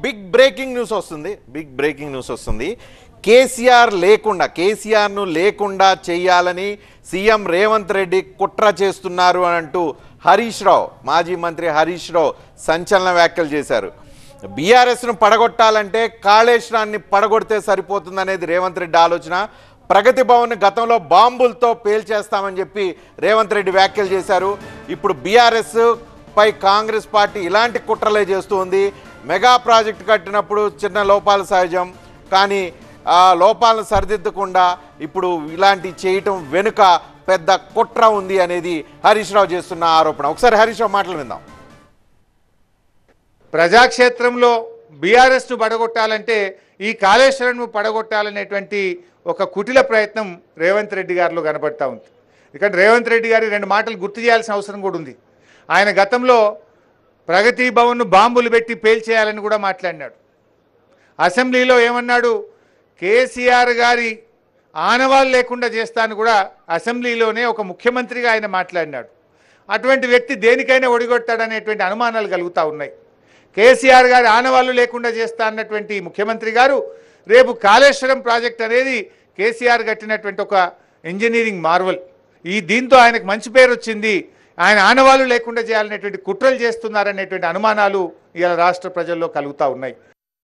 Big breaking news వస్తుంది కేసీఆర్ ను లేకుండా చేయాలని సీఎం రేవంత్ రెడ్డి కుట్ర చేస్తున్నారు అని అంటూ హరీష్ రావు మాజీ మంత్రి హరీష్ రావు సంచలన వ్యాఖ్యలు చేశారు. బీఆర్ఎస్ ను పడగొట్టాలంటే కాళేశ్వరాన్ని పడగొడితే సరిపోతుందనేది రేవంత్ రెడ్డి ఆలోచన. ప్రగతి భవన్ గతంలో బాంబులతో పేల్చేస్తామని చెప్పి రేవంత్ రెడ్డి వ్యాఖ్యలు చేశారు. ఇప్పుడు బీఆర్ఎస్ పై కాంగ్రెస్ పార్టీ ఇలాంటి కుట్రలే చేస్తుంది. మెగా ప్రాజెక్ట్ కట్టినప్పుడు చిన్న లోపాలు సహజం, కానీ ఆ లోపాలను సరిదిద్దకుండా ఇప్పుడు ఇలాంటి చేయటం వెనుక పెద్ద కుట్ర ఉంది అనేది హరీష్ రావు చేస్తున్న ఆరోపణ. ఒకసారి హరీష్ రావు మాటలు విందాం. ప్రజాక్షేత్రంలో బీఆర్ఎస్ను పడగొట్టాలంటే ఈ కాళేశ్వరంను పడగొట్టాలనేటువంటి ఒక కుటిల ప్రయత్నం రేవంత్ రెడ్డి గారిలో కనబడతా ఉంది. ఇక్కడ రేవంత్ రెడ్డి గారి రెండు మాటలు గుర్తు చేయాల్సిన అవసరం కూడా ఉంది. ఆయన గతంలో ప్రగతి భవన్ను బాంబులు పెట్టి పేల్చేయాలని కూడా మాట్లాడినాడు. అసెంబ్లీలో ఏమన్నాడు, కేసీఆర్ గారి ఆనవాళ్ళు లేకుండా చేస్తాను కూడా అసెంబ్లీలోనే ఒక ముఖ్యమంత్రిగా ఆయన మాట్లాడినాడు. అటువంటి వ్యక్తి దేనికైనా ఒడిగొట్టాడనేటువంటి అనుమానాలు కలుగుతూ ఉన్నాయి. కేసీఆర్ గారి ఆనవాళ్ళు లేకుండా చేస్తా అన్నటువంటి ముఖ్యమంత్రి గారు రేపు కాళేశ్వరం ప్రాజెక్ట్ అనేది కేసీఆర్ కట్టినటువంటి ఒక ఇంజనీరింగ్ మార్వల్. దీంతో ఆయనకు మంచి పేరు వచ్చింది, ఆయన ఆనవాళ్ళు లేకుండా చేయాలనేటువంటి కుట్రలు చేస్తున్నారనేటువంటి అనుమానాలు ఇలా రాష్ట్ర ప్రజల్లో కలుగుతూ ఉన్నాయి.